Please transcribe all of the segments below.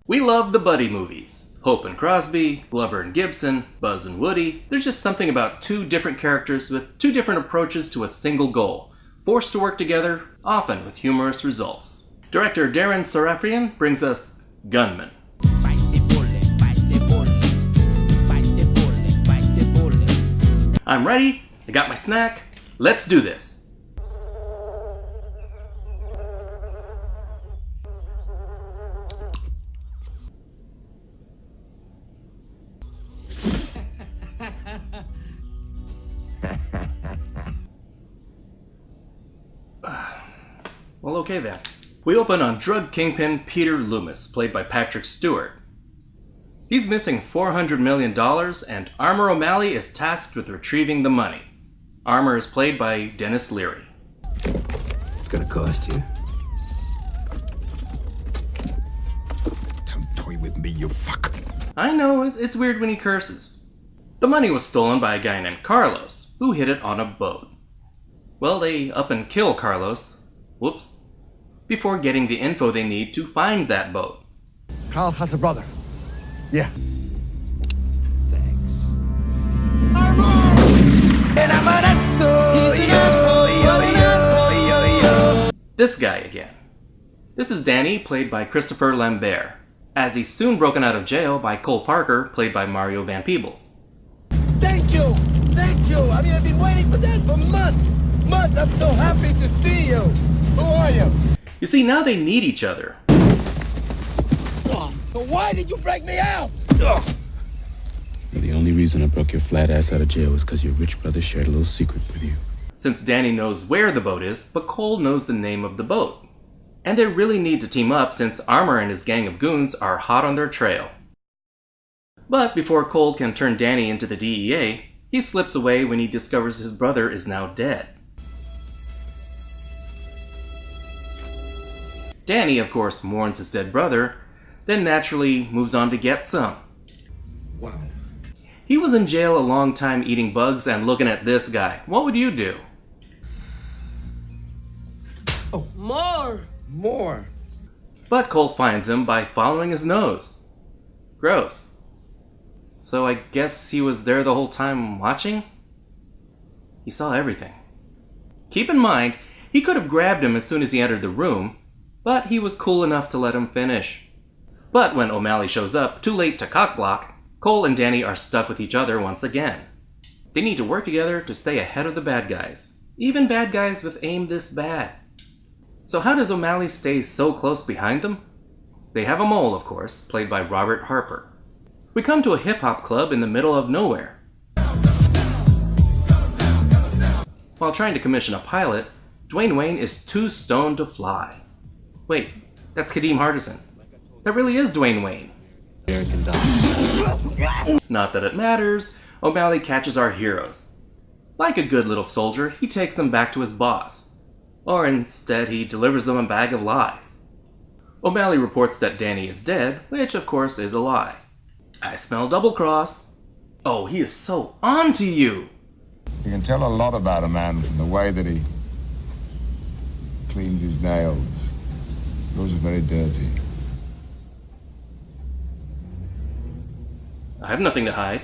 We love the buddy movies. Hope and Crosby, Glover and Gibson, Buzz and Woody. There's just something about two different characters with two different approaches to a single goal, forced to work together, often with humorous results. Director Deran Sarafian brings us Gunmen. I'm ready, I got my snack, let's do this. Well, okay then. We open on drug kingpin Peter Loomis, played by Patrick Stewart. He's missing $400 million, and Armor O'Malley is tasked with retrieving the money. Armor is played by Denis Leary. It's gonna cost you. Don't toy with me, you fuck. I know, it's weird when he curses. The money was stolen by a guy named Carlos, who hid it on a boat. Well, they up and kill Carlos. Whoops. Before getting the info they need to find that boat. Carl has a brother. Yeah. Thanks. This guy again. This is Danny, played by Christopher Lambert, as he's soon broken out of jail by Cole Parker, played by Mario Van Peebles. Thank you! Thank you! I mean, I've been waiting for that for months! Months! I'm so happy to see you! Who are you? You see, now they need each other. Oh, so why did you break me out? Well, the only reason I broke your flat ass out of jail was because your rich brother shared a little secret with you. Since Danny knows where the boat is, but Cole knows the name of the boat. And they really need to team up since Armor and his gang of goons are hot on their trail. But before Cole can turn Danny into the DEA, he slips away when he discovers his brother is now dead. Danny, of course, mourns his dead brother, then naturally moves on to get some. Wow. He was in jail a long time eating bugs and looking at this guy. What would you do? Oh, more! More! But Cole finds him by following his nose. Gross. So I guess he was there the whole time watching? He saw everything. Keep in mind, he could have grabbed him as soon as he entered the room, but he was cool enough to let him finish. But when O'Malley shows up, too late to cockblock, Cole and Danny are stuck with each other once again. They need to work together to stay ahead of the bad guys, even bad guys with aim this bad. So how does O'Malley stay so close behind them? They have a mole, of course, played by Robert Harper. We come to a hip-hop club in the middle of nowhere. While trying to commission a pilot, Dwayne Wayne is too stoned to fly. Wait, that's Kadeem Hardison. That really is Dwayne Wayne. Not that it matters, O'Malley catches our heroes. Like a good little soldier, he takes them back to his boss. Or instead, he delivers them a bag of lies. O'Malley reports that Danny is dead, which of course is a lie. I smell double cross. Oh, he is so on to you! You can tell a lot about a man from the way that he cleans his nails. Those are very dirty. I have nothing to hide.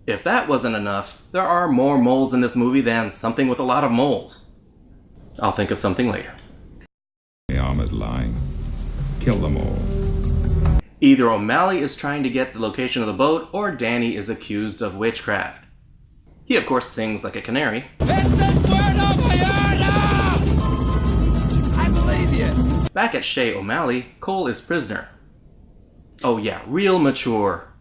If that wasn't enough, there are more moles in this movie than something with a lot of moles. I'll think of something later. The armor's lying. Kill them all. Either O'Malley is trying to get the location of the boat, or Danny is accused of witchcraft. He of course sings like a canary. I believe you! Back at Shea O'Malley, Cole is prisoner. Oh yeah, real mature.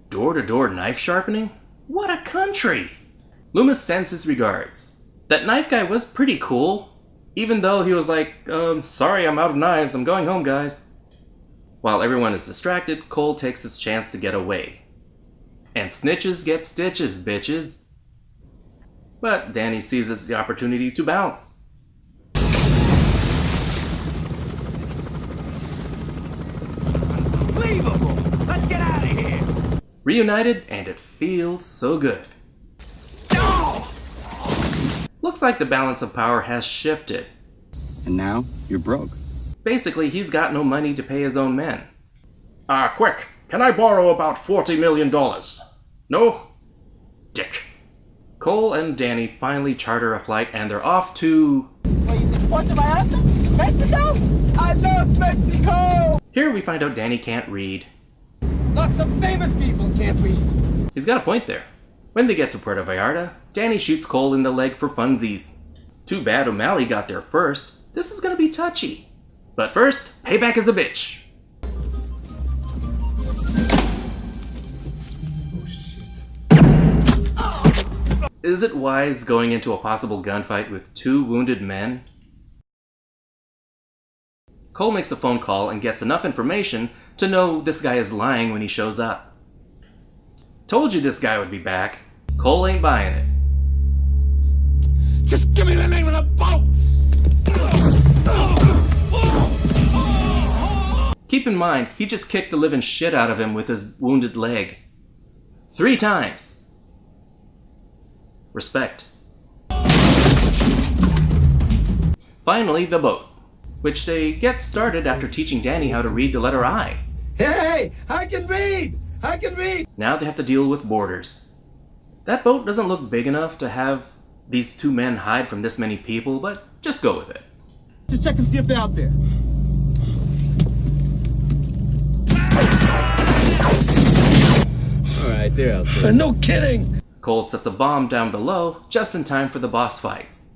Door-to-door knife sharpening? What a country! Loomis sends his regards. That knife guy was pretty cool, even though he was like, sorry, I'm out of knives, I'm going home, guys. While everyone is distracted, Cole takes his chance to get away. And snitches get stitches, bitches. But Danny seizes the opportunity to bounce. Reunited, and it feels so good. Looks like the balance of power has shifted. And now, you're broke. Basically, he's got no money to pay his own men. Quick, can I borrow about $40 million? No? Dick. Cole and Danny finally charter a flight and they're off to... What, you think Puerto Vallarta? Mexico? I love Mexico! Here we find out Danny can't read. Lots of famous people can't read. He's got a point there. When they get to Puerto Vallarta, Danny shoots Cole in the leg for funsies. Too bad O'Malley got there first. This is gonna be touchy. But first, payback is a bitch. Is it wise going into a possible gunfight with 2 wounded men? Cole makes a phone call and gets enough information to know this guy is lying when he shows up. Told you this guy would be back. Cole ain't buying it. Just give me the name of the boat! Keep in mind, he just kicked the living shit out of him with his wounded leg. 3 times. Respect. Finally, the boat, which they get started after teaching Danny how to read the letter I. Hey, I can read! I can read! Now they have to deal with boarders. That boat doesn't look big enough to have these 2 men hide from this many people, but just go with it. Just check and see if they're out there. Alright, they're out there. No kidding! Cole sets a bomb down below just in time for the boss fights.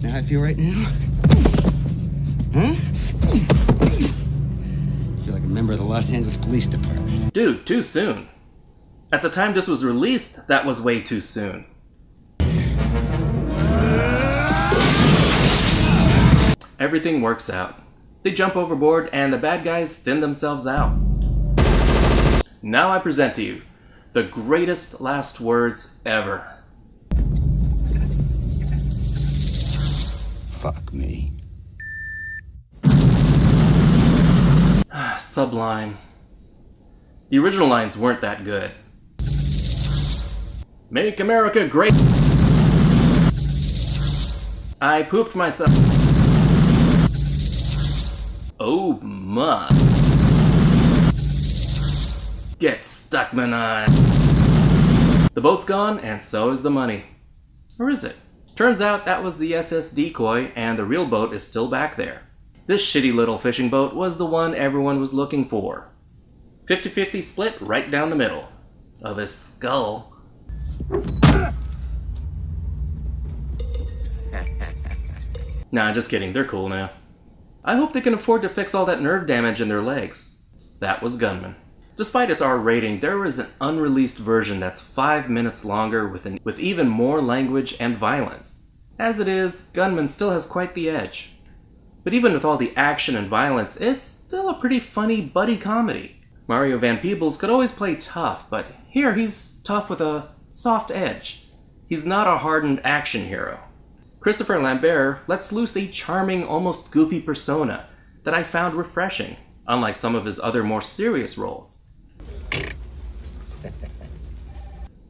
Know how I feel right now? Huh? I feel like a member of the Los Angeles Police Department. Dude, too soon. At the time this was released, that was way too soon. Everything works out. They jump overboard and the bad guys thin themselves out. Now I present to you the greatest last words ever. Fuck me. Sublime. The original lines weren't that good. Make America great. I pooped myself. Oh my. Get stuck, man. The boat's gone, and so is the money. Or is it? Turns out that was the SS decoy, and the real boat is still back there. This shitty little fishing boat was the one everyone was looking for. 50-50 split right down the middle of his skull. Nah, just kidding, they're cool now. I hope they can afford to fix all that nerve damage in their legs. That was Gunmen. Despite its R rating, there is an unreleased version that's 5 minutes longer with even more language and violence. As it is, Gunmen still has quite the edge. But even with all the action and violence, it's still a pretty funny buddy comedy. Mario Van Peebles could always play tough, but here he's tough with a soft edge. He's not a hardened action hero. Christopher Lambert lets loose a charming, almost goofy persona that I found refreshing, unlike some of his other more serious roles.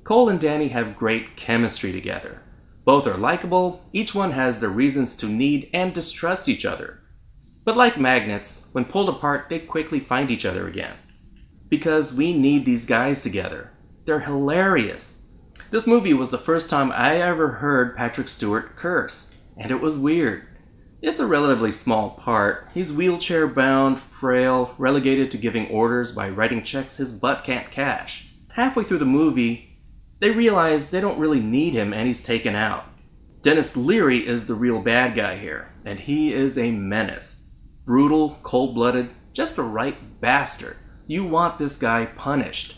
Cole and Danny have great chemistry together. Both are likable, each one has their reasons to need and distrust each other. But like magnets, when pulled apart, they quickly find each other again. Because we need these guys together. They're hilarious. This movie was the first time I ever heard Patrick Stewart curse, and it was weird. It's a relatively small part. He's wheelchair-bound, frail, relegated to giving orders by writing checks his butt can't cash. Halfway through the movie, they realize they don't really need him and he's taken out. Denis Leary is the real bad guy here, and he is a menace. Brutal, cold-blooded, just the right bastard. You want this guy punished.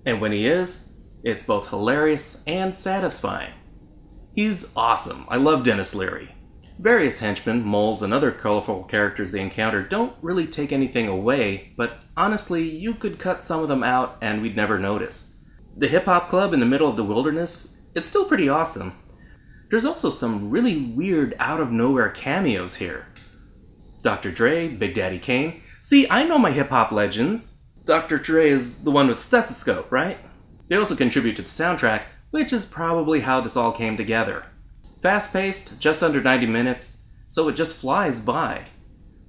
And when he is, it's both hilarious and satisfying. He's awesome. I love Denis Leary. Various henchmen, moles, and other colorful characters they encounter don't really take anything away, but honestly, you could cut some of them out and we'd never notice. The hip-hop club in the middle of the wilderness, it's still pretty awesome. There's also some really weird out-of-nowhere cameos here. Dr. Dre, Big Daddy Kane, See, I know my hip-hop legends. Dr. Dre is the one with stethoscope, right? They also contribute to the soundtrack, which is probably how this all came together. Fast-paced, just under 90 minutes, so it just flies by.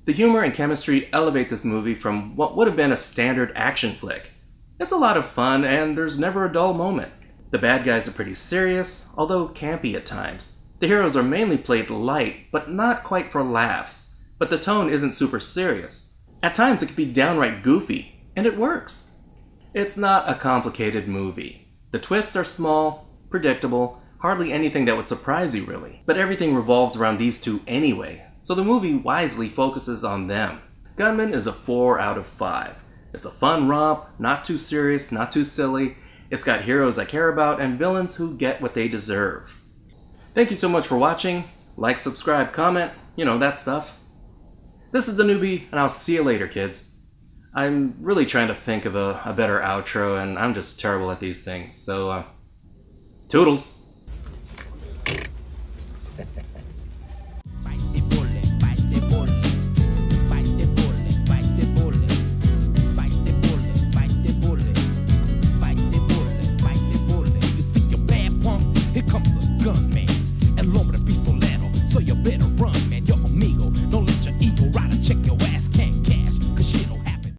The humor and chemistry elevate this movie from what would have been a standard action flick. It's a lot of fun, and there's never a dull moment. The bad guys are pretty serious, although campy at times. The heroes are mainly played light, but not quite for laughs. But the tone isn't super serious. At times it can be downright goofy, and it works. It's not a complicated movie. The twists are small, predictable, hardly anything that would surprise you really. But everything revolves around these two anyway, so the movie wisely focuses on them. Gunmen is a 4 out of 5. It's a fun romp, not too serious, not too silly. It's got heroes I care about and villains who get what they deserve. Thank you so much for watching. Like, subscribe, comment, you know, that stuff. This is theNewBee, and I'll see you later, kids. I'm really trying to think of a better outro, and I'm just terrible at these things, so, toodles!